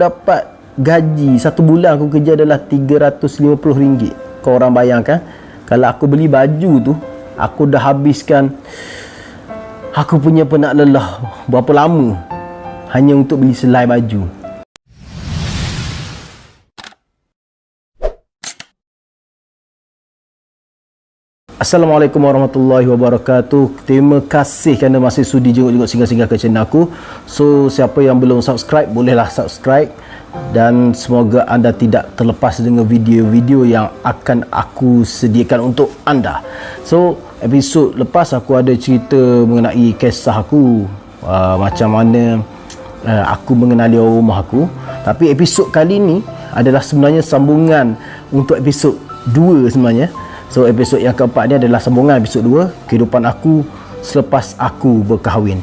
dapat gaji satu bulan aku kerja adalah RM350. Kau orang bayangkan, kalau aku beli baju tu, aku dah habiskan aku punya penat lelah berapa lama hanya untuk beli selai baju. Assalamualaikum warahmatullahi wabarakatuh. Terima kasih kerana masih sudi jenguk singgah-singgah ke channel aku. So, siapa yang belum subscribe, bolehlah subscribe. Dan semoga anda tidak terlepas dengan video-video yang akan aku sediakan untuk anda. So, episod lepas aku ada cerita mengenai kisah aku, macam mana aku mengenali orang rumah aku. Tapi episod kali ni adalah sebenarnya sambungan untuk episod 2 sebenarnya. So, episod yang keempat ni adalah sambungan episod 2, kehidupan aku selepas aku berkahwin.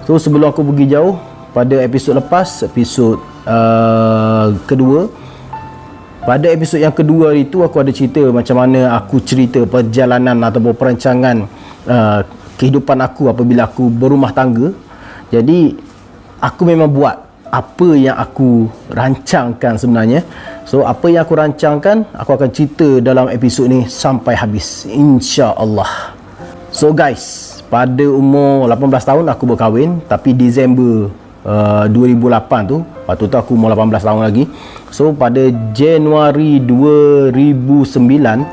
So, sebelum aku pergi jauh, pada episod lepas, episod kedua, pada episod yang kedua itu aku ada cerita macam mana aku cerita perjalanan ataupun perancangan kehidupan aku apabila aku berumah tangga. Jadi, aku memang buat apa yang aku rancangkan sebenarnya. So, apa yang aku rancangkan, aku akan cerita dalam episod ni sampai habis, insya-Allah. So guys, pada umur 18 tahun aku berkahwin. Tapi Disember 2008 tu, waktu tu aku umur 18 tahun lagi. So, pada Januari 2009,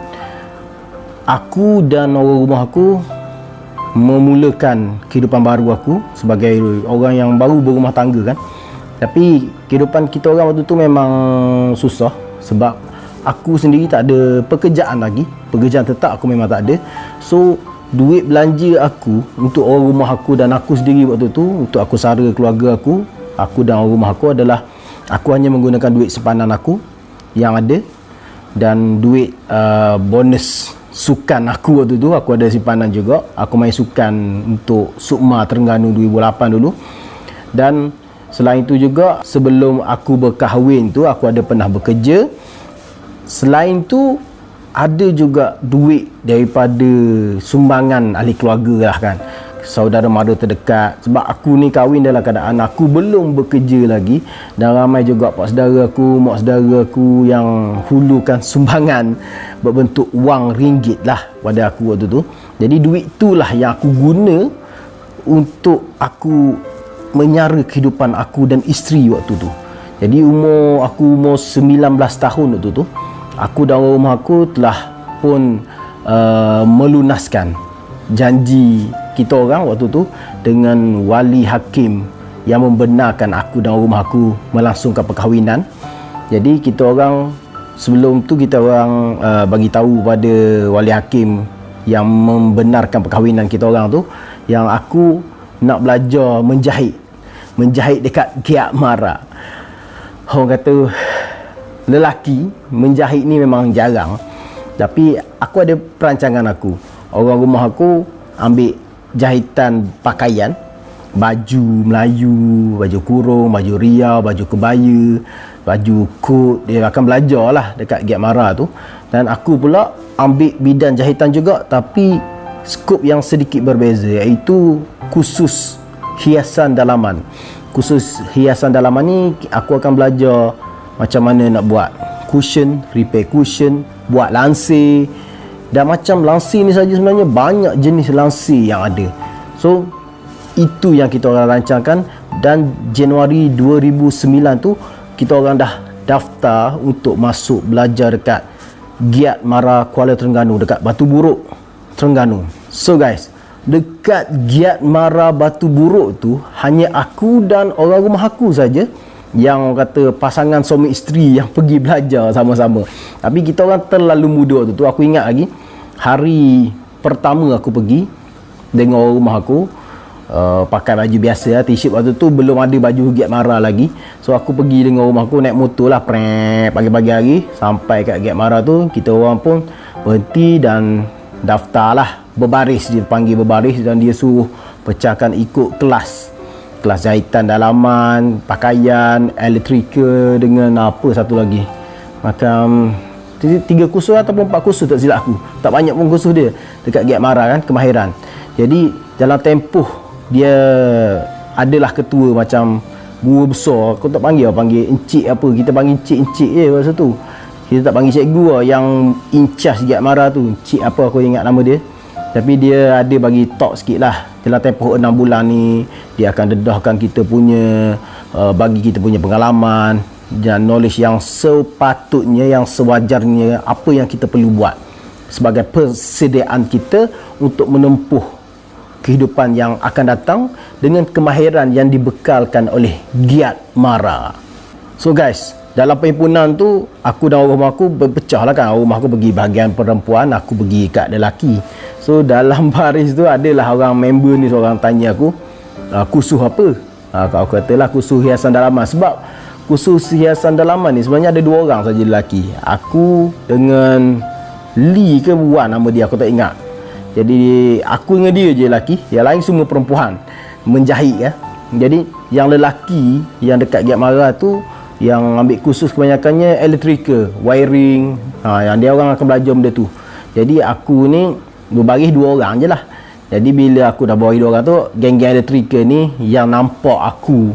aku dan orang rumah aku memulakan kehidupan baru aku sebagai orang yang baru berumah tangga kan. Tapi kehidupan kita orang waktu tu memang susah sebab aku sendiri tak ada pekerjaan lagi. Pekerjaan tetap aku memang tak ada. So, duit belanja aku untuk orang rumah aku dan aku sendiri waktu tu, untuk aku sara keluarga aku dan orang rumah aku adalah aku hanya menggunakan duit simpanan aku yang ada dan duit bonus sukan aku waktu tu. Aku ada simpanan juga. Aku main sukan untuk Sukma Terengganu 2008 dulu. Dan selain itu juga, sebelum aku berkahwin tu, aku ada pernah bekerja. Selain tu, ada juga duit daripada sumbangan ahli keluarga lah kan, saudara mara terdekat. Sebab aku ni kahwin dalam keadaan aku belum bekerja lagi. Dan ramai juga pak saudara aku, mak saudara aku yang hulukan sumbangan berbentuk wang ringgit lah pada aku waktu tu. Jadi duit itulah yang aku guna untuk aku menyara kehidupan aku dan isteri waktu tu. Jadi aku umur 19 tahun waktu tu, aku dan orang rumah aku telah pun melunaskan janji kita orang waktu tu dengan wali hakim yang membenarkan aku dan orang rumah aku melangsungkan perkahwinan. Jadi kita orang sebelum tu kita orang bagi tahu pada wali hakim yang membenarkan perkahwinan kita orang tu yang aku nak belajar menjahit dekat Giat Mara. Orang kata lelaki menjahit ni memang jarang, tapi aku ada perancangan aku. Orang rumah aku ambil jahitan pakaian, baju Melayu, baju kurung, baju Riau, baju kebaya, baju kod. Dia akan belajar lah dekat Giat Mara tu. Dan aku pula ambil bidan jahitan juga, tapi skop yang sedikit berbeza, iaitu khusus hiasan dalaman. Khusus hiasan dalaman ni aku akan belajar macam mana nak buat cushion, repair cushion, buat lansir. Dan macam lansir ni saja sebenarnya banyak jenis lansir yang ada. So, itu yang kita orang rancangkan. Dan Januari 2009 tu kita orang dah daftar untuk masuk belajar dekat Giat Mara Kuala Terengganu, dekat Batu Buruk Terengganu. So guys, dekat Giat Mara Batu Buruk tu hanya aku dan orang rumah aku saja yang kata pasangan suami isteri yang pergi belajar sama-sama. Tapi kita orang terlalu muda waktu tu. Aku ingat lagi hari pertama aku pergi dengan orang rumah aku, pakai baju biasa lah, t-shirt. Waktu tu belum ada baju Giat Mara lagi. So aku pergi dengan rumah aku, naik motor lah, pagi-pagi hari. Sampai kat Giat Mara tu, kita orang pun berhenti dan daftar lah, berbaris. Dia panggil berbaris dan dia suruh pecahkan ikut kelas jahitan dalaman, pakaian, elektrika dengan apa satu lagi, macam 3 kursus ataupun 4 kursus tak silap aku. Tak banyak pun kursus dia dekat Giat Mara kan, kemahiran. Jadi dalam tempoh dia adalah ketua macam guru besar, aku tak panggil encik apa, kita panggil encik je masa tu. Kita tak panggil cikgu lah, yang in charge Giat Mara tu, encik apa aku ingat nama dia. Tapi dia ada bagi talk sikit lah, dalam tempoh 6 bulan ni dia akan dedahkan kita punya bagi kita punya pengalaman dan knowledge yang sepatutnya, yang sewajarnya, apa yang kita perlu buat sebagai persediaan kita untuk menempuh kehidupan yang akan datang dengan kemahiran yang dibekalkan oleh Giat Mara. So guys, dalam perhimpunan tu, aku dan rumah aku berpecah lah kan. Rumah aku pergi bahagian perempuan, aku pergi kat lelaki. So dalam baris tu adalah orang member ni seorang tanya aku, kursus apa? Aku katalah kursus hiasan dalaman. Sebab kursus hiasan dalaman ni sebenarnya ada 2 orang saja lelaki. Aku dengan Lee ke Wan nama dia, aku tak ingat. Jadi aku dengan dia je lelaki, yang lain semua perempuan menjahit ya. Jadi yang lelaki yang dekat Giat Mara tu, yang ambil kursus kebanyakannya electrical, wiring, yang dia orang akan belajar benda tu. Jadi aku ni berbaris 2 orang je lah. Jadi bila aku dah baris 2 orang tu, geng-geng electrical ni yang nampak aku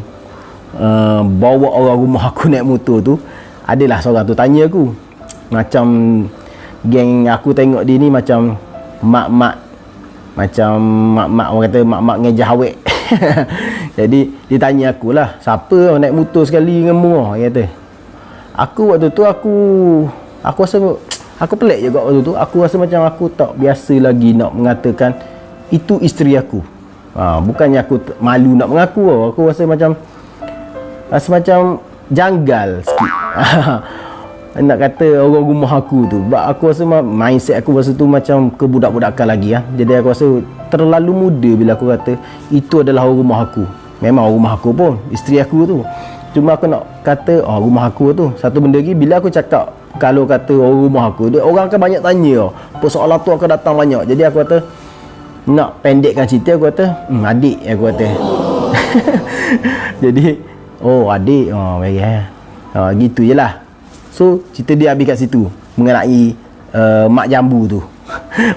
bawa orang rumah aku naik motor tu, adalah seorang tu tanya aku, macam geng aku tengok dia ni macam mak-mak, orang kata mak-mak ngejah awet. Jadi dia tanya aku lah, siapa naik motor sekali dengan mu? Dia kata. Aku waktu tu aku rasa aku pelik juga waktu tu. Aku rasa macam aku tak biasa lagi nak mengatakan itu isteri aku. Bukannya aku malu nak mengaku. Aku rasa macam janggal sikit. Nak kata orang rumah aku tu. Sebab aku rasa mindset aku masa tu macam kebudak-budakan lagi. Jadi aku rasa terlalu muda bila aku kata itu adalah orang rumah aku. Memang orang rumah aku pun, isteri aku tu. Cuma aku nak kata rumah aku tu. Satu benda lagi, bila aku cakap kalau kata orang rumah aku, orang akan banyak tanya. Persoalan tu akan datang banyak. Jadi aku kata, nak pendekkan cerita, aku kata adik, aku kata. Jadi adik, baik gitu je lah. So cerita dia habis kat situ mengenai mak jambu tu.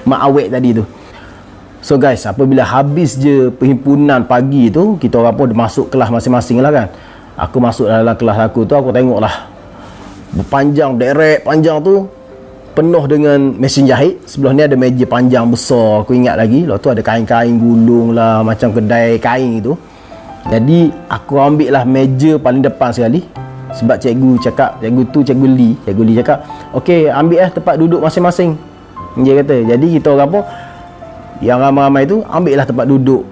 Mak awet tadi tu. So guys, apabila habis je perhimpunan pagi tu, kita orang pun masuk kelas masing-masing lah kan. Aku masuk dalam kelas aku tu, aku tengok lah berpanjang, direct panjang tu, penuh dengan mesin jahit. Sebelah ni ada meja panjang besar, aku ingat lagi. Lepas tu ada kain-kain gulung lah, macam kedai kain itu. Jadi aku ambil lah meja paling depan sekali. Sebab cikgu cakap, cikgu Lee cakap, okey, ambil tempat duduk masing-masing. Dia kata, jadi kita orang pun yang ramai-ramai tu ambil lah tempat duduk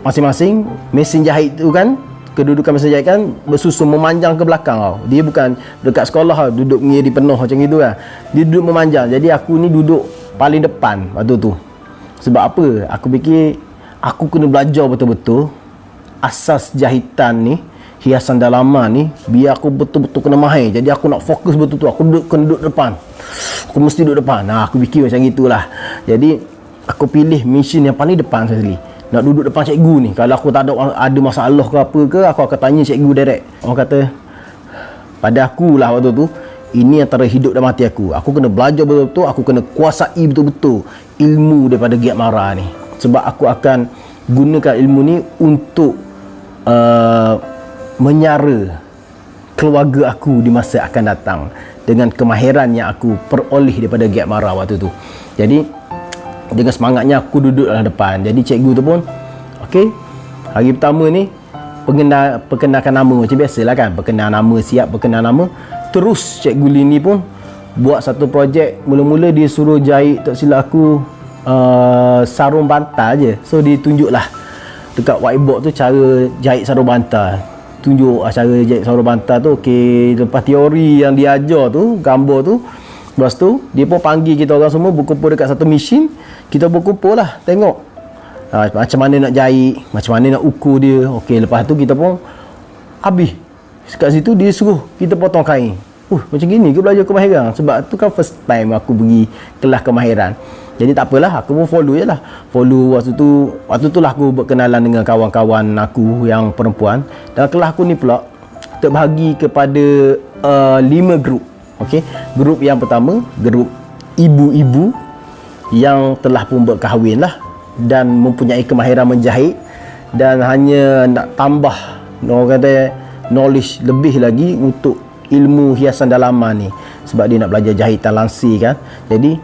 masing-masing. Mesin jahit tu kan, kedudukan mesin jahit kan bersusun memanjang ke belakang tau. Dia bukan dekat sekolah tau, duduk ngiri penuh macam itu kan. Dia duduk memanjang. Jadi aku ni duduk paling depan waktu tu. Sebab apa? Aku fikir aku kena belajar betul-betul asas jahitan ni, hiasan dalaman ni, biar aku betul-betul kena mahir. Jadi aku nak fokus betul-betul. Aku kena duduk depan. Aku mesti duduk depan. Aku fikir macam itulah. Jadi aku pilih mesin yang paling depan sekali. Nak duduk depan cikgu ni. Kalau aku tak ada masalah ke apa ke, aku akan tanya cikgu direct. Orang kata, pada aku lah waktu tu, ini antara hidup dan mati aku. Aku kena belajar betul-betul. Aku kena kuasai betul-betul ilmu daripada Giat Mara ni. Sebab aku akan gunakan ilmu ni untuk menyara keluarga aku di masa akan datang dengan kemahiran yang aku peroleh daripada Giat Mara waktu tu. Jadi dengan semangatnya aku duduk dalam depan. Jadi cikgu tu pun okey, hari pertama ni perkenalkan nama macam biasalah kan, perkenal nama, siap perkenal nama. Terus cikgu Lee ni pun buat satu projek. Mula-mula dia suruh jahit, tak silap aku, sarung bantal je. So dia tunjuklah dekat whiteboard tu cara jahit sarung bantal. Tunjuk cara jahit sarung bantal tu. Okey, lepas teori yang dia ajar tu, gambar tu, lepas tu dia pun panggil kita orang semua berkumpul dekat satu mesin. Kita berkumpul lah tengok macam mana nak jahit, macam mana nak ukur dia. Okey, lepas tu kita pun habis kat situ, dia suruh kita potong kain. Macam gini ke belajar kemahiran? Sebab tu kan first time aku pergi kelas kemahiran. Jadi tak apalah, aku pun follow je lah. Follow waktu tu lah aku berkenalan dengan kawan-kawan aku yang perempuan. Dalam kelas aku ni pula terbahagi kepada 5 grup. Okey, grup yang pertama, grup ibu-ibu yang telah pun berkahwin lah dan mempunyai kemahiran menjahit, dan hanya nak tambah, orang kata knowledge lebih lagi untuk ilmu hiasan dalaman ni, sebab dia nak belajar jahitan langsir kan. Jadi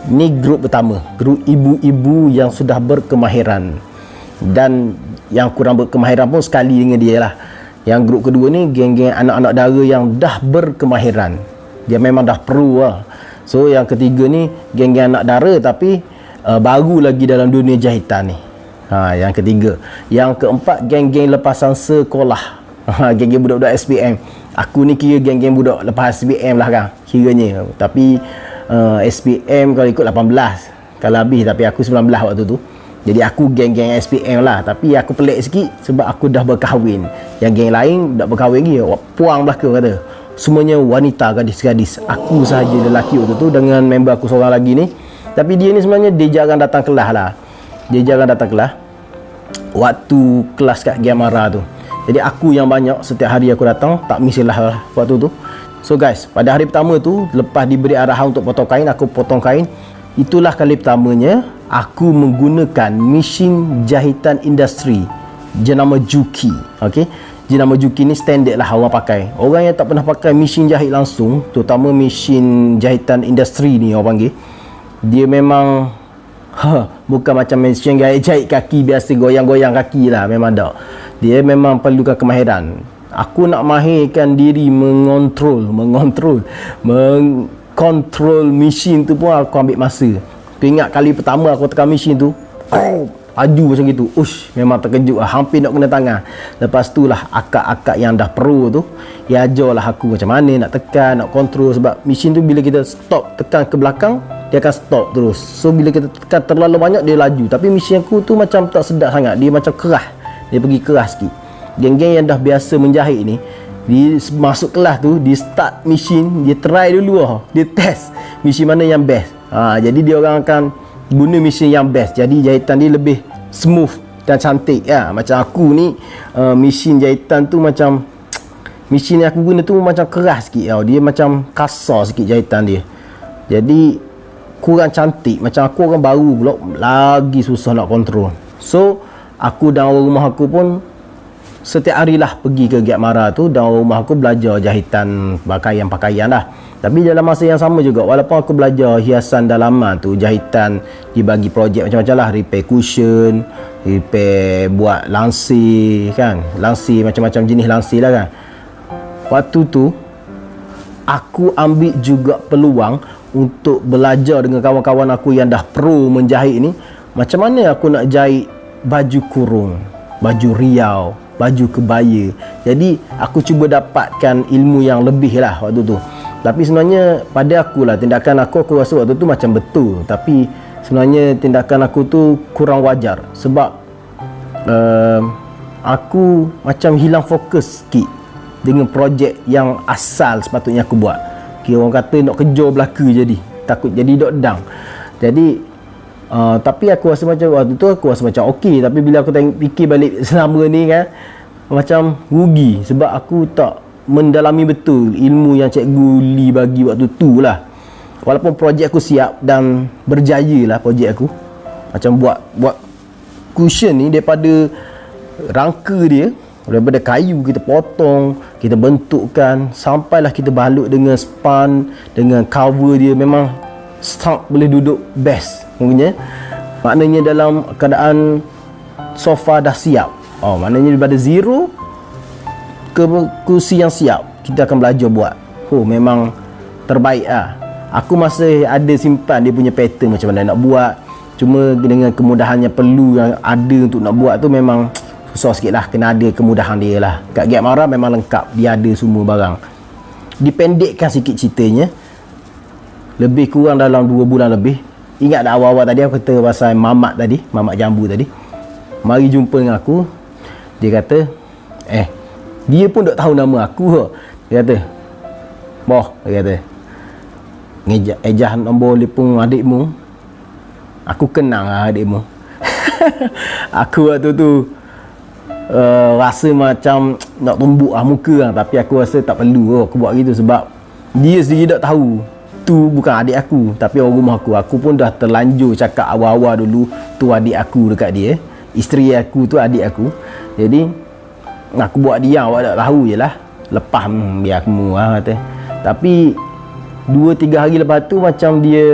ni grup pertama, grup ibu-ibu yang sudah berkemahiran, dan yang kurang berkemahiran pun sekali dengan dia lah. Yang grup kedua ni geng-geng anak-anak dara yang dah berkemahiran, dia memang dah pro lah. So yang ketiga ni geng-geng anak dara tapi baru lagi dalam dunia jahitan ni. Yang ketiga. Yang keempat geng-geng lepasan sekolah, geng-geng budak-budak SPM. Aku ni kira geng-geng budak lepas SPM lah kan kiranya. Tapi SPM kalau ikut 18 kalau habis, tapi aku 19 waktu tu. Jadi aku geng-geng SPM lah. Tapi aku pelik sikit sebab aku dah berkahwin. Yang geng lain dah berkahwin lagi, puang belaka kata. Semuanya wanita, gadis-gadis. Aku sahaja lelaki waktu tu dengan member aku seorang lagi ni. Tapi dia ni sebenarnya dia jarang datang kelas lah. Dia jarang datang kelas waktu kelas kat Giamara tu. Jadi aku yang banyak, setiap hari aku datang, tak miss lah waktu tu. So guys, pada hari pertama tu, lepas diberi arahan untuk potong kain, aku potong kain. Itulah kali pertamanya aku menggunakan mesin jahitan industri jenama Juki. Okey, jenama Juki ni standard lah orang pakai. Orang yang tak pernah pakai mesin jahit langsung, terutama mesin jahitan industri ni orang panggil, dia memang bukan macam mesin jahit kaki biasa goyang-goyang kaki lah, memang tak. Dia memang perlukan kemahiran. Aku nak mahirkan diri mengontrol mesin tu pun aku ambil masa. Aku ingat kali pertama aku tekan mesin tu, aju macam gitu. Memang terkejut lah, hampir nak kena tangan. Lepas tu lah akak-akak yang dah pro tu, dia ajarlah aku macam mana nak tekan, nak kontrol. Sebab mesin tu bila kita stop, tekan ke belakang, dia akan stop terus. So bila kita tekan terlalu banyak, dia laju. Tapi mesin aku tu macam tak sedap sangat, dia macam keras. Dia pergi keras sikit. Geng-geng yang dah biasa menjahit ni, dia masuk kelas tu, dia start mesin, dia try dulu lah, dia test mesin mana yang best. Jadi dia orang akan guna mesin yang best. Jadi jahitan dia lebih smooth dan cantik ya. Macam aku ni mesin jahitan tu macam, mesin yang aku guna tu macam keras sikit tau. Dia macam kasar sikit jahitan dia. Jadi kurang cantik. Macam aku orang baru pula, lagi susah nak kontrol. So aku dan orang rumah aku pun setiap hari lah pergi ke Giamara tu, dan orang rumah aku belajar jahitan pakaian-pakaian lah. Tapi dalam masa yang sama juga, walaupun aku belajar hiasan dalaman tu, jahitan dibagi projek macam-macam lah. Repair cushion, repair buat langsir kan, langsir macam-macam jenis langsir lah kan. Waktu tu aku ambil juga peluang untuk belajar dengan kawan-kawan aku yang dah pro menjahit ni, macam mana aku nak jahit baju kurung, baju riau, baju kebaya. Jadi aku cuba dapatkan ilmu yang lebih lah waktu tu. Tapi sebenarnya pada aku lah, tindakan aku rasa waktu tu macam betul. Tapi sebenarnya tindakan aku tu kurang wajar. Sebab aku macam hilang fokus sikit dengan projek yang asal sepatutnya aku buat. Kira orang kata nak kejar belaka jadi, takut jadi dok-dang. Jadi tapi aku rasa macam waktu tu aku rasa macam okey. Tapi bila aku fikir balik selama ni kan, macam rugi. Sebab aku tak mendalami betul ilmu yang Cikgu Lee bagi waktu tu lah. Walaupun projek aku siap dan berjaya lah projek aku. Macam buat cushion ni daripada rangka dia, daripada kayu kita potong, kita bentukkan, sampailah kita balut dengan span, dengan cover dia. Memang start boleh duduk best mungkinnya. Maknanya dalam keadaan sofa dah siap, maknanya daripada zero ke kursi yang siap, kita akan belajar buat. Memang terbaik lah. Aku masih ada simpan dia punya pattern macam mana nak buat. Cuma dengan kemudahannya perlu yang ada untuk nak buat tu memang susah sikit lah. Kena ada kemudahan dia lah. Kat Giamara memang lengkap, dia ada semua barang. Dipendekkan sikit ceritanya, lebih kurang dalam 2 bulan lebih. Ingat dah awal-awal tadi aku kata pasal mamat tadi, mamat jambu tadi. Mari jumpa dengan aku. Dia kata dia pun tak tahu nama aku. Dia kata, "Boh," dia kata, "ejah nombor telefon adikmu. Aku kenal lah adikmu." Aku waktu tu rasa macam nak tumbuk lah muka lah. Tapi aku rasa tak perlu aku buat gitu. Sebab dia sendiri tak tahu tu bukan adik aku, tapi orang rumah aku. Aku pun dah terlanjur cakap awal-awal dulu tu adik aku dekat dia. Isteri aku tu adik aku. Jadi Aku buat diam, awak tak tahu je lah. Lepas biar kamu lah kata. Tapi 2-3 hari lepas tu macam dia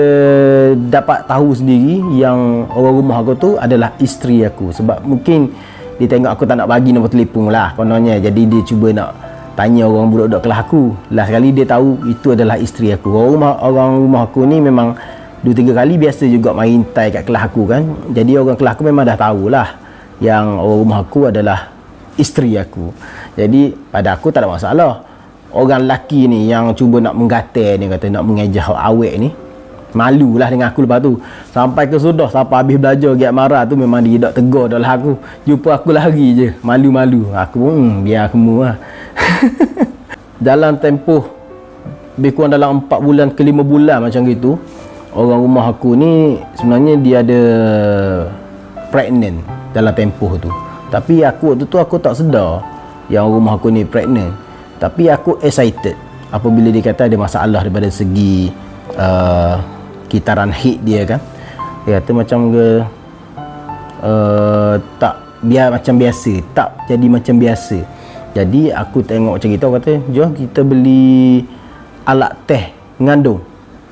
dapat tahu sendiri yang orang rumah aku tu adalah isteri aku. Sebab mungkin dia tengok aku tak nak bagi nombor telefon lah kononnya. Jadi dia cuba nak tanya orang budak-budak kelas aku. Last kali dia tahu itu adalah isteri aku. Orang rumah aku ni memang 2-3 kali biasa juga main tai kat kelas aku kan. Jadi orang kelas aku memang dah tahulah yang orang rumah aku adalah isteri aku. Jadi pada aku tak ada masalah. Orang lelaki ni yang cuba nak menggatal ni, kata nak mengejah awek ni, malulah dengan aku lepas tu. Sampai ke sudah, sampai habis belajar giat marah tu memang dia tak tegur dah lah aku. Jumpa aku lari je, malu-malu. Aku pun biar kamu lah. Dalam tempoh lebih kurang dalam 4 bulan ke 5 bulan macam gitu, orang rumah aku ni sebenarnya dia ada pregnant dalam tempoh tu. Tapi aku waktu tu aku tak sedar yang rumah aku ni pregnant. Tapi aku excited apabila dia kata ada masalah daripada segi kitaran head dia kan. Dia kata macam ke tak biar macam biasa, tak jadi macam biasa. Jadi aku tengok macam gitu, aku kata jom kita beli alat test mengandung,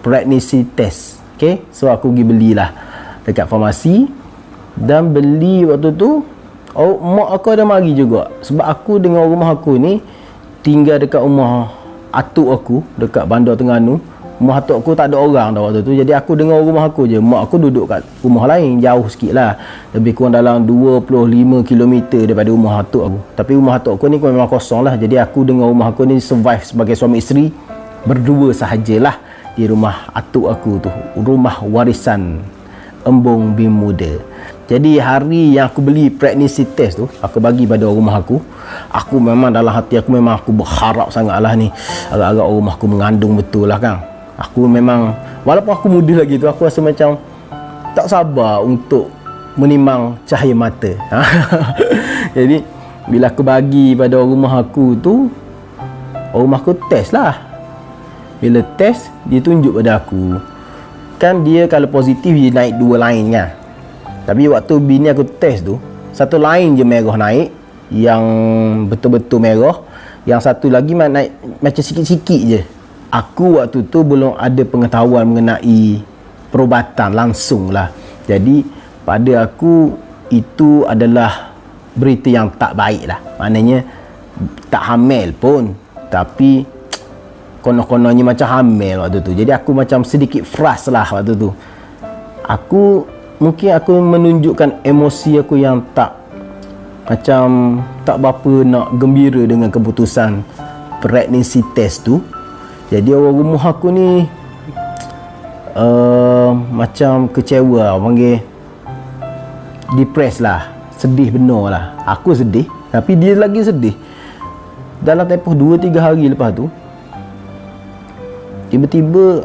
pregnancy test. Okay, so aku pergi belilah dekat farmasi. Dan beli waktu tu mak aku ada mari juga. Sebab aku dengan rumah aku ni tinggal dekat rumah atuk aku dekat Bandar Terengganu. Rumah atuk aku tak ada orang dah waktu tu. Jadi aku dengan rumah aku je. Mak aku duduk kat rumah lain, jauh sikit lah, lebih kurang dalam 25 km daripada rumah atuk aku. Tapi rumah atuk aku ni memang kosong lah. Jadi aku dengan rumah aku ni survive sebagai suami isteri berdua sahajalah di rumah atuk aku tu, rumah warisan Embong bin Muda. Jadi hari yang aku beli pregnancy test tu, aku bagi pada orang rumah aku. Aku memang dalam hati aku memang aku berharap sangat lah ni, agak-agak orang rumah aku mengandung betul lah kan. Aku memang, walaupun aku muda lagi tu, aku rasa macam tak sabar untuk menimang cahaya mata. Jadi bila aku bagi pada orang rumah aku tu, orang rumah aku test lah. Bila test, dia tunjuk pada aku, kan dia kalau positif dia naik 2 line kan. Tapi waktu bini aku test tu, 1 line je merah naik, yang betul-betul merah. Yang satu lagi naik macam sikit-sikit je. Aku waktu tu belum ada pengetahuan mengenai perubatan langsung lah. Jadi pada aku itu adalah berita yang tak baik lah. Maknanya tak hamil pun, tapi konon-kononnya macam hamil waktu tu. Jadi aku macam sedikit frust lah waktu tu. Mungkin aku menunjukkan emosi aku yang tak macam tak berapa nak gembira dengan keputusan pregnancy test tu. Jadi orang rumah aku ni macam kecewa, panggil depressed lah, sedih benar lah. Aku sedih, tapi dia lagi sedih. Dalam tempoh 2-3 hari lepas tu, tiba-tiba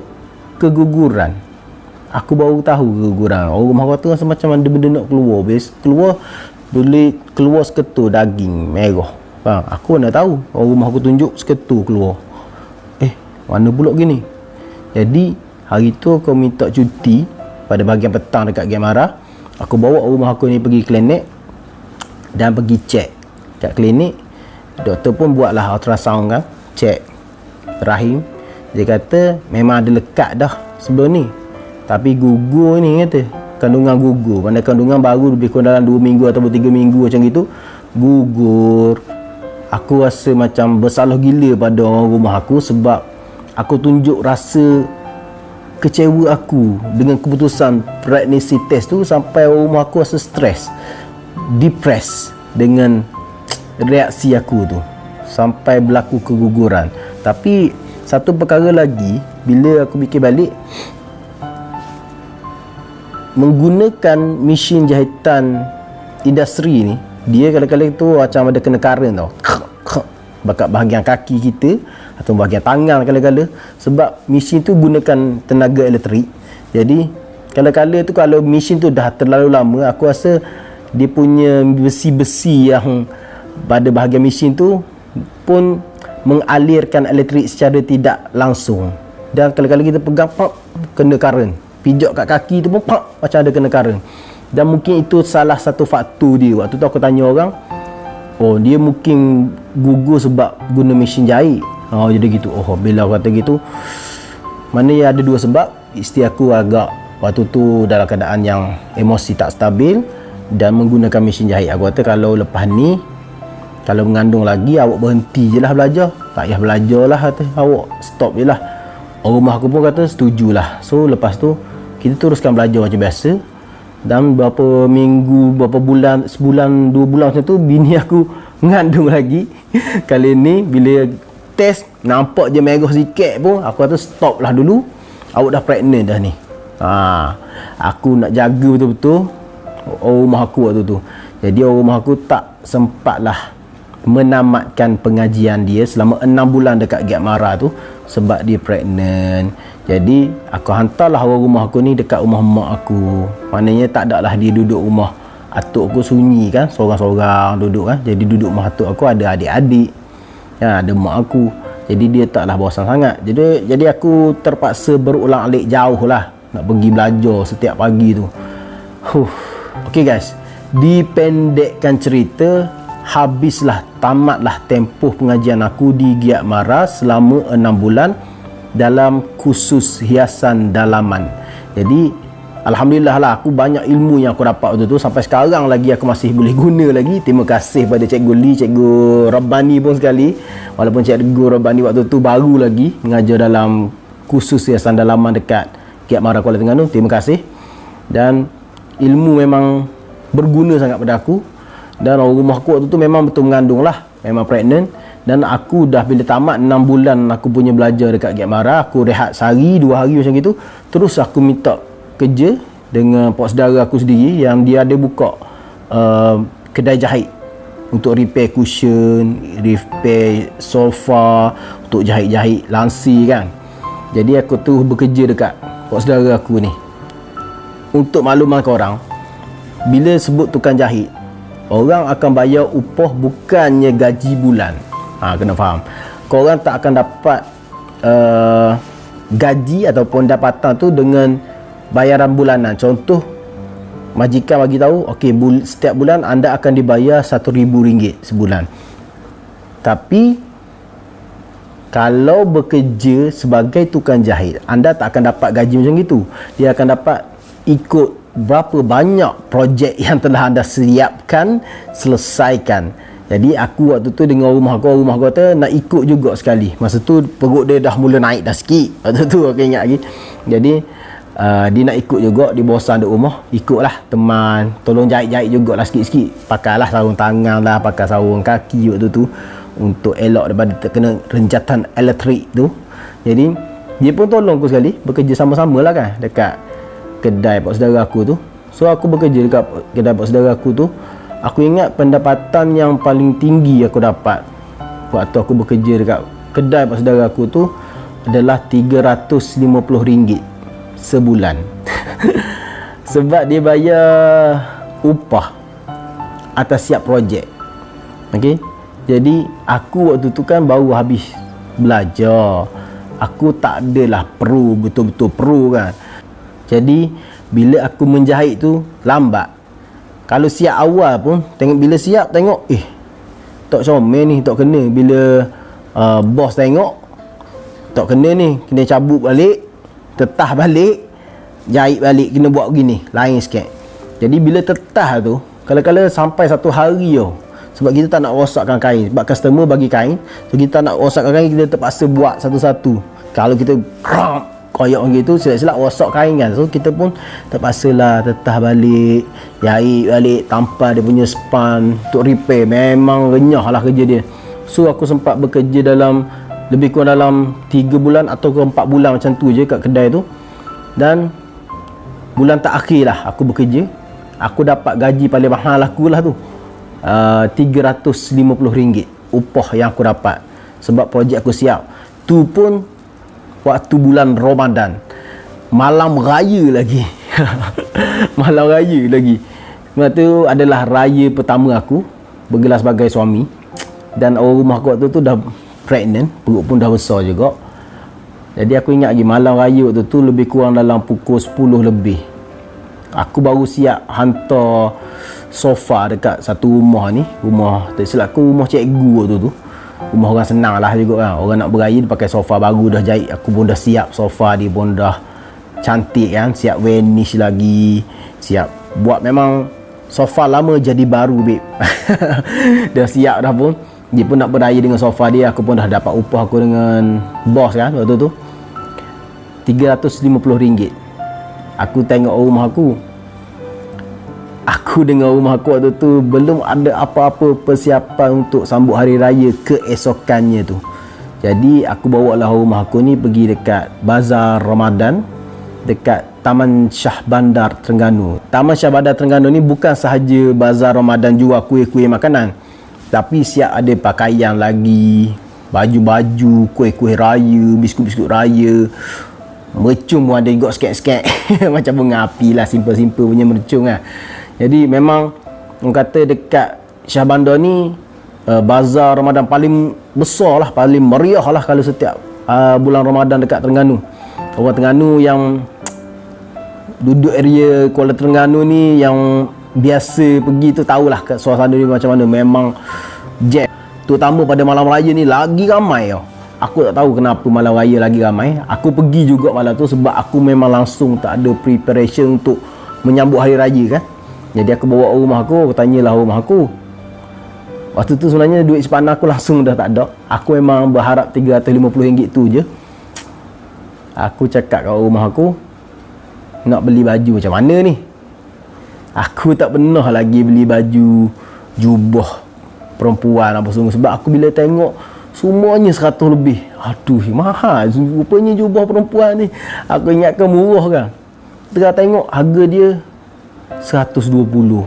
keguguran. Aku baru tahu keguguran. Orang rumah aku tu rasa macam ada benda nak keluar. Boleh keluar seketul daging merah. Faham? Aku nak tahu. Orang rumah aku tunjuk seketul keluar. Mana pula gini? Jadi hari tu aku minta cuti pada bahagian petang dekat Gemara. Aku bawa orang rumah aku ni pergi klinik dan pergi cek kat klinik. Doktor pun buatlah ultrasound kan, cek rahim. Dia kata memang ada lekat dah sebelum ni, tapi gugur ni, kata kandungan gugur. Mana kandungan baru lebih kurang dalam 2 minggu atau 3 minggu macam gitu, gugur. Aku rasa macam bersalah gila pada orang rumah aku sebab aku tunjuk rasa kecewa aku dengan keputusan pregnancy test tu, sampai orang rumah aku rasa stres, depressed dengan reaksi aku tu, sampai berlaku keguguran. Tapi satu perkara lagi, bila aku fikir balik, menggunakan mesin jahitan industri ni, dia kadang-kadang tu macam ada kena current tau, bakat bahagian kaki kita atau bahagian tangan kadang-kadang, sebab mesin tu gunakan tenaga elektrik. Jadi kadang-kadang tu kalau mesin tu dah terlalu lama, aku rasa dia punya besi-besi yang pada bahagian mesin tu pun mengalirkan elektrik secara tidak langsung. Dan kadang-kadang kita pegang, pop, kena current. Pijak kat kaki tu pun pop, macam ada kena current. Dan mungkin itu salah satu faktor dia. Waktu tu aku tanya orang, oh dia mungkin gugur sebab guna mesin jahit. Jadi gitu. Bila aku kata gitu, mana ya ada dua sebab. Isteri aku agak waktu tu dalam keadaan yang emosi tak stabil dan menggunakan mesin jahit. Aku kata kalau lepas ni, kalau mengandung lagi, awak berhenti je lah belajar, tak payah belajar lah, kata awak stop je lah. Orang rumah aku pun kata setujulah. So lepas tu kita teruskan belajar macam biasa. Dan berapa minggu, berapa bulan, sebulan, 2 bulan macam tu, bini aku mengandung lagi. Kali ni bila test nampak je merah sikit pun, aku kata stop lah dulu, awak dah pregnant dah ni. Aku nak jaga betul-betul orang rumah aku waktu tu. Jadi orang rumah aku tak sempatlah menamatkan pengajian dia selama 6 bulan dekat Giat Mara tu sebab dia pregnant. Jadi aku hantarlah orang rumah aku ni dekat rumah mak aku. Maknanya tak ada lah dia duduk rumah atuk aku, sunyi kan, seorang-seorang duduk kan. Jadi duduk rumah atuk aku ada adik-adik, ada mak aku. Jadi dia taklah bosan sangat. Jadi aku terpaksa berulang-alik jauh lah nak pergi belajar setiap pagi tu. Okay guys, dipendekkan cerita, habislah, tamatlah tempoh pengajian aku di Giat Mara selama 6 bulan dalam kursus hiasan dalaman. Jadi alhamdulillah lah, aku banyak ilmu yang aku dapat waktu tu. Sampai sekarang lagi aku masih boleh guna lagi. Terima kasih pada Cikgu Lee, Cikgu Rabbani pun sekali. Walaupun Cikgu Rabbani waktu tu baru lagi mengajar dalam kursus hiasan dalaman dekat Giat Mara Kuala Terengganu. Terima kasih. Dan ilmu memang berguna sangat pada aku. Dan orang rumah aku waktu tu memang betul mengandung lah, memang pregnant. Dan aku dah bila tamat 6 bulan aku punya belajar dekat Giat Mara, aku rehat sehari 2 hari macam gitu. Terus aku minta kerja dengan pak saudara aku sendiri yang dia ada buka kedai jahit untuk repair cushion, repair sofa, untuk jahit-jahit lansi kan. Jadi aku tu bekerja dekat pak saudara aku ni. Untuk makluman korang, bila sebut tukang jahit, orang akan bayar upah bukannya gaji bulan. Kena faham. Korang tak akan dapat gaji ataupun dapatan tu dengan bayaran bulanan. Contoh, majikan bagi tahu, okey, setiap bulan anda akan dibayar RM1,000 sebulan. Tapi kalau bekerja sebagai tukang jahit, anda tak akan dapat gaji macam itu. Dia akan dapat ikut berapa banyak projek yang telah anda siapkan, selesaikan. Jadi aku waktu tu dengan rumah aku kata nak ikut juga sekali. Masa tu perut dia dah mula naik dah sikit. Waktu tu aku ingat lagi. Jadi dia nak ikut juga, dia bosan duduk rumah, ikutlah teman, tolong jahit-jahit jugalah sikit-sikit. Pakailah sarung tangan lah, pakai sarung kaki waktu tu untuk elok daripada terkena renjatan elektrik tu. Jadi dia pun tolong aku sekali, bekerja sama-sama lah kan dekat kedai pak saudara aku tu. So aku bekerja dekat kedai pak saudara aku tu. Aku ingat pendapatan yang paling tinggi aku dapat waktu aku bekerja dekat kedai pak saudara aku tu adalah RM350 sebulan. Sebab dia bayar upah atas siap projek. Okey. Jadi aku waktu tu kan baru habis belajar. Aku tak adalah pro, betul-betul pro kan. Jadi bila aku menjahit tu lambat. Kalau siap awal pun tengok, bila siap tengok tak comel ni, tak kena. Bila bos tengok tak kena ni, kena cabut balik, tetah balik, jahit balik, kena buat begini, lain sikit. Jadi bila tetah tu kadang-kadang sampai 1 hari tau. Sebab kita tak nak rosakkan kain, sebab customer bagi kain, so kita tak nak rosakkan kain, kita terpaksa buat satu-satu. Kalau kita koyak gitu, silap-silap rosak kain kan. So kita pun terpaksalah tetah balik, jahit balik, tampal dia punya span untuk repair. Memang renyah lah kerja dia. So aku sempat bekerja dalam lebih kurang dalam 3 bulan atau 4 bulan macam tu je kat kedai tu. Dan bulan tak akhir lah aku bekerja, aku dapat gaji paling mahal aku lah tu, RM350 upah yang aku dapat. Sebab projek aku siap. Tu pun waktu bulan Ramadan, malam raya lagi. Malam raya lagi. Sebab tu adalah raya pertama aku bergelar sebagai suami. Dan orang rumah aku waktu tu dah pregnant, perut pun dah besar juga. Jadi aku ingat lagi malam raya waktu tu lebih kurang dalam pukul 10 lebih. Aku baru siap hantar sofa dekat satu rumah ni. Rumah, tak silap aku, rumah cikgu tu. Rumah orang senang lah juga kan. Orang nak beraya dia pakai sofa baru dah jahit. Aku pun dah siap sofa dia pun dah cantik kan. Siap vanish lagi. Siap buat memang sofa lama jadi baru babe. Dah siap dah pun. Dia pun nak beraya dengan sofa dia. Aku pun dah dapat upah aku dengan bos kan waktu tu, RM350. Aku tengok rumah aku. Aku dengan rumah aku waktu tu belum ada apa-apa persiapan untuk sambut hari raya keesokannya tu. Jadi aku bawa lah rumah aku ni pergi dekat Bazar Ramadan dekat Taman Shah Bandar Terengganu. Taman Shah Bandar Terengganu ni bukan sahaja bazar Ramadan jual kuih-kuih makanan, tapi siap ada pakaian lagi, baju-baju, kuih-kuih raya, biskut-biskut raya. Mercung pun ada juga sikit-sikit. Macam bunga api lah, simple-simple punya mercung lah. Jadi memang orang kata dekat Shah Bandar ni bazar Ramadan paling besar lah, paling meriah lah kalau setiap bulan Ramadan dekat Terengganu. Orang Terengganu yang duduk area Kuala Terengganu ni, yang biasa pergi tu tahulah suasana dia macam mana. Memang jam, terutama pada malam raya ni lagi ramai tau. Aku tak tahu kenapa malam raya lagi ramai. Aku pergi juga malam tu sebab aku memang langsung tak ada preparation untuk menyambut hari raya kan. Jadi aku bawa rumah aku tanyalah rumah aku. Waktu tu sebenarnya duit sepanan aku langsung dah tak ada. Aku memang berharap RM350 tu je. Aku cakap kat rumah aku, nak beli baju macam mana ni? Aku tak pernah lagi beli baju jubah perempuan apa semua. Sebab aku bila tengok semuanya 100 lebih. Aduh, mahal rupanya jubah perempuan ni. Aku ingatkan murah kan. Tengah tengok harga dia 120.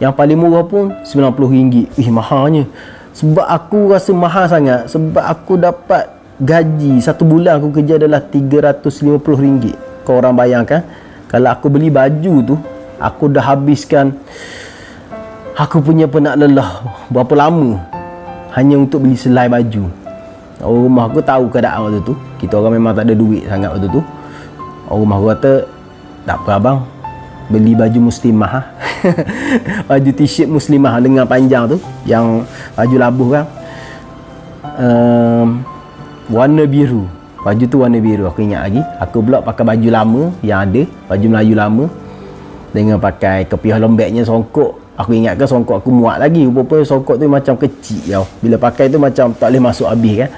Yang paling murah pun RM90. Mahalnya. Sebab aku rasa mahal sangat. Sebab aku dapat gaji satu bulan aku kerja adalah RM350. Kau orang bayangkan, kalau aku beli baju tu, aku dah habiskan aku punya penat lelah berapa lama hanya untuk beli selai baju. Orang rumah aku tahu keadaan waktu tu. Kita orang memang tak ada duit sangat waktu tu. Orang rumah aku kata, tak apa abang, beli baju muslimah. Baju t-shirt muslimah lengan panjang tu, yang baju labuh kan, warna biru. Baju tu warna biru, aku ingat lagi. Aku pula pakai baju lama yang ada, baju Melayu lama, dengan pakai kepiah lembeknya, songkok. Aku ingatkan songkok aku muat lagi. Rupanya songkok tu macam kecil tau. Bila pakai tu macam tak boleh masuk habis kan.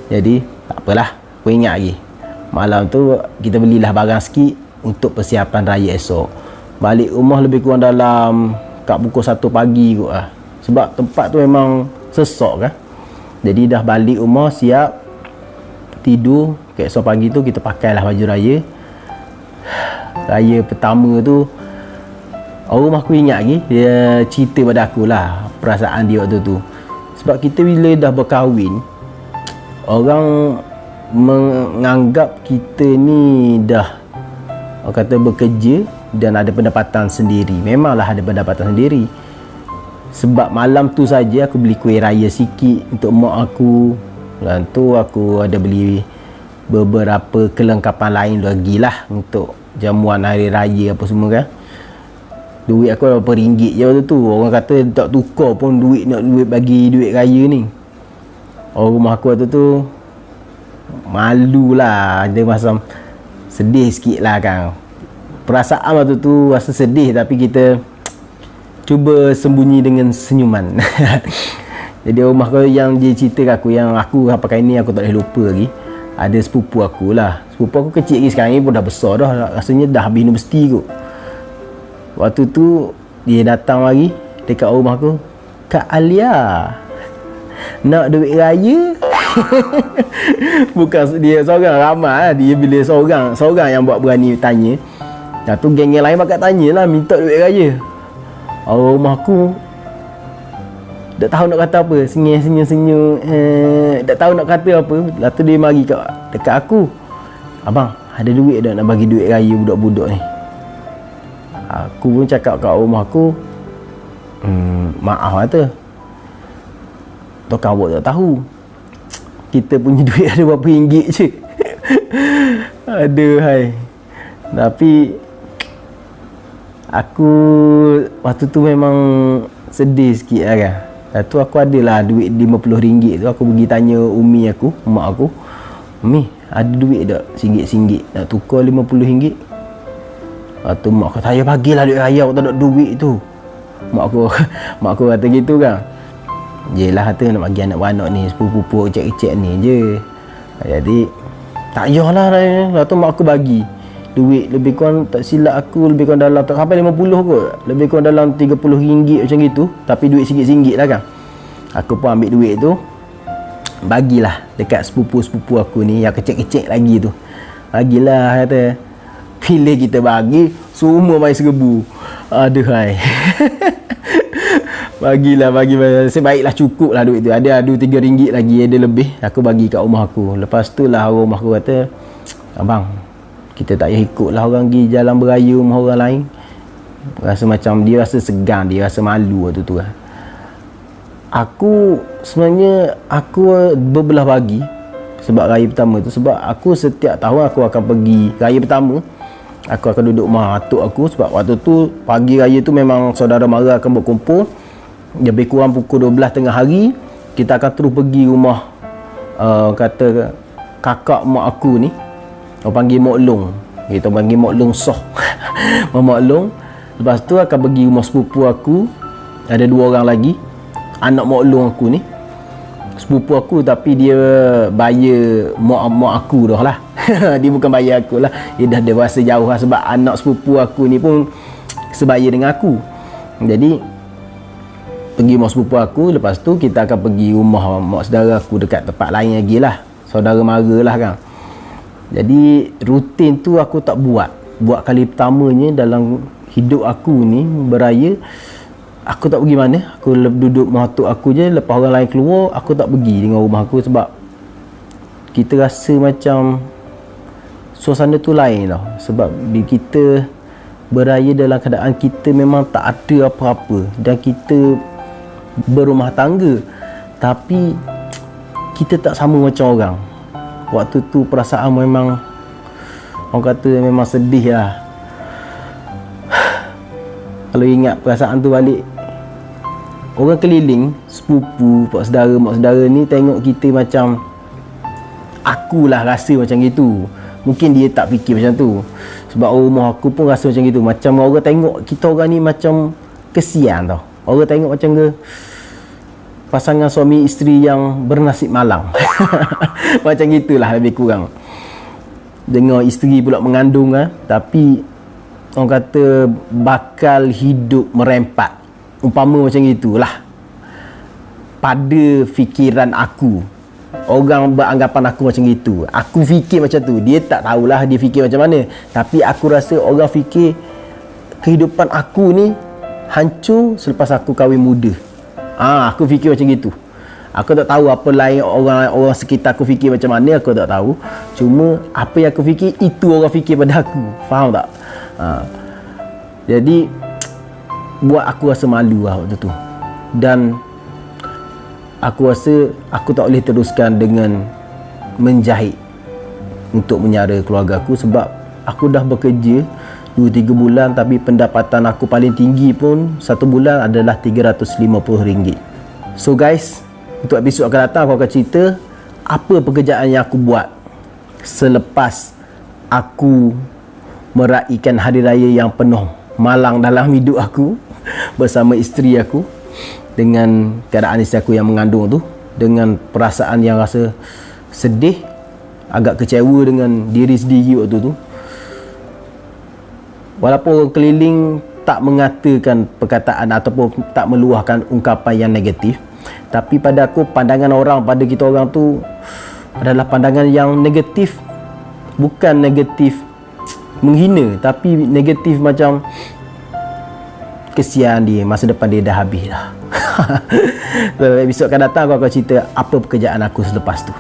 Jadi tak apalah, aku ingat lagi. Malam tu kita belilah barang sikit untuk persiapan raya esok. Balik rumah lebih kurang dalam kat pukul 1 pagi kot lah. Sebab tempat tu memang sesak kan. Jadi dah balik rumah, siap tidur. Esok pagi tu kita pakailah baju raya. Raya pertama tu, orang aku ingat lagi, dia cerita pada aku lah perasaan dia waktu tu. Sebab kita bila dah berkahwin, orang menganggap kita ni dah, orang kata, bekerja dan ada pendapatan sendiri. Memanglah ada pendapatan sendiri. Sebab malam tu saja aku beli kuih raya sikit untuk mak aku. Dan tu aku ada beli beberapa kelengkapan lain lagi lah untuk jamuan hari raya apa semua kan. Duit aku berapa ringgit je waktu tu. Orang kata tak tukar pun duit, nak duit bagi duit raya ni. Orang rumah aku waktu tu malu lah. Dia macam sedih sikit lah kan. Perasaan waktu tu rasa sedih, tapi kita cuba sembunyi dengan senyuman. Jadi rumah aku yang dia cerita kat aku, yang aku pakai ni aku tak boleh lupa lagi. Ada sepupu aku lah. Sepupu aku kecil lagi, sekarang ni pun dah besar dah. Rasanya dah habis universiti kot. Waktu tu dia datang lagi dekat rumah aku, Kak Alia, nak duit raya? Bukan dia seorang, ramai lah. Dia bila seorang yang buat berani tanya. Lepas tu geng yang lain bakal tanya lah, minta duit raya. Orang rumah aku tak tahu nak kata apa, senyum, tak tahu nak kata apa. Lepas tu dia mari dekat aku, abang ada duit dah nak bagi duit raya budak-budak ni? Aku pun cakap kat rumah aku, maaf kata, tukang buat tak tahu kita punya duit ada berapa ringgit je. Aduh hai. Tapi Aku waktu tu memang sedih sikit lah kan. Lepas tu aku adalah duit RM50 tu. Aku pergi tanya umi aku, mak aku, "Umi, ada duit tak RM1 nak tukar RM50?" Lepas tu mak aku, "Saya bagilah duit raya, aku tak ada duit tu." Mak aku kata gitu kan. Yelah, kata nak bagi anak-anak ni, sepupu-pupu kecil-kecil ni je. Jadi tak payahlah. Lepas tu mak aku bagi duit lebih kurang, tak silap aku, lebih kurang dalam tak sampai 50 kot, lebih kurang dalam RM30 macam gitu, tapi duit RM1 lah kan. Aku pun ambil duit tu, bagilah dekat sepupu-sepupu aku ni yang kecil-kecil lagi tu. Bagilah, kata. Bila kita bagi, semua main seribu. Aduhai. bagi. Sebaiklah cukup lah duit tu. Ada RM3 lagi, ada lebih. Aku bagi kat rumah aku. Lepas tu lah rumah aku kata, "Abang, kita tak payah ikut lah orang pergi jalan beraya rumah orang lain." Rasa macam dia rasa segan, dia rasa malu waktu tu lah. Aku sebenarnya aku berbelah bagi sebab raya pertama tu. Sebab aku setiap tahun aku akan pergi raya pertama, aku akan duduk rumah atuk aku. Sebab waktu tu pagi raya tu memang saudara mara akan berkumpul. Lebih kurang pukul 12 tengah hari, kita akan terus pergi rumah kata kakak mak aku ni. Orang panggil Mok Long. Kita panggil Mok Long Soh. Mok Long. Lepas tu akan pergi rumah sepupu aku. Ada 2 orang lagi. Anak Mok Long aku ni. Sepupu aku tapi dia bayar mak aku dah lah. Dia bukan bayar aku lah. Dia dah ada rasa jauh lah. Sebab anak sepupu aku ni pun sebaya dengan aku. Jadi pergi rumah sepupu aku. Lepas tu kita akan pergi rumah mak saudara aku dekat tempat lain lagi lah. Saudara mara lah kan. Jadi rutin tu aku tak buat kali pertamanya dalam hidup aku ni beraya. Aku tak pergi mana. Aku duduk matuk aku je. Lepas orang lain keluar, aku tak pergi dengan rumah aku. Sebab kita rasa macam suasana tu lain lah. Sebab kita beraya dalam keadaan kita memang tak ada apa-apa, dan kita berumah tangga, tapi kita tak sama macam orang. Waktu tu perasaan memang, orang kata memang sedih lah. Kalau ingat perasaan tu balik, orang keliling, sepupu, pak saudara, mak saudara ni tengok kita macam, akulah rasa macam gitu. Mungkin dia tak fikir macam tu. Sebab rumah aku pun rasa macam gitu. Macam orang tengok kita orang ni macam kesian tau. Orang tengok macam ke pasangan suami isteri yang bernasib malang. Macam gitulah lebih kurang. Dengar isteri pula mengandung kan, tapi orang kata bakal hidup merempat. Umpama macam gitulah. Pada fikiran aku, orang beranggapan aku macam itu. Aku fikir macam tu. Dia tak tahulah dia fikir macam mana. Tapi aku rasa orang fikir kehidupan aku ni hancur selepas aku kahwin muda. Aku fikir macam gitu. Aku tak tahu apa lain orang sekitar aku fikir macam mana, aku tak tahu. Cuma apa yang aku fikir, itu orang fikir pada aku. Faham tak? Jadi buat aku rasa malu lah waktu tu. Dan aku rasa aku tak boleh teruskan dengan menjahit untuk menyara keluarga aku. Sebab aku dah bekerja 2-3 bulan, tapi pendapatan aku paling tinggi pun satu bulan adalah RM350. So guys, untuk episod akan datang aku akan cerita apa pekerjaan yang aku buat selepas aku meraihkan hari raya yang penuh malang dalam hidup aku bersama isteri aku, dengan keadaan isteri aku yang mengandung tu, dengan perasaan yang rasa sedih, agak kecewa dengan diri sendiri waktu tu. Walaupun orang keliling tak mengatakan perkataan ataupun tak meluahkan ungkapan yang negatif, tapi pada aku, pandangan orang pada kita orang tu adalah pandangan yang negatif. Bukan negatif menghina, tapi negatif macam kesian dia, masa depan dia dah habis dah. So, episod akan datang aku akan cerita apa pekerjaan aku selepas tu.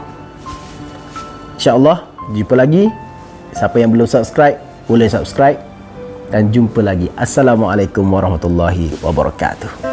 InsyaAllah jumpa lagi. Siapa yang belum subscribe, boleh subscribe. Dan jumpa lagi. Assalamualaikum warahmatullahi wabarakatuh.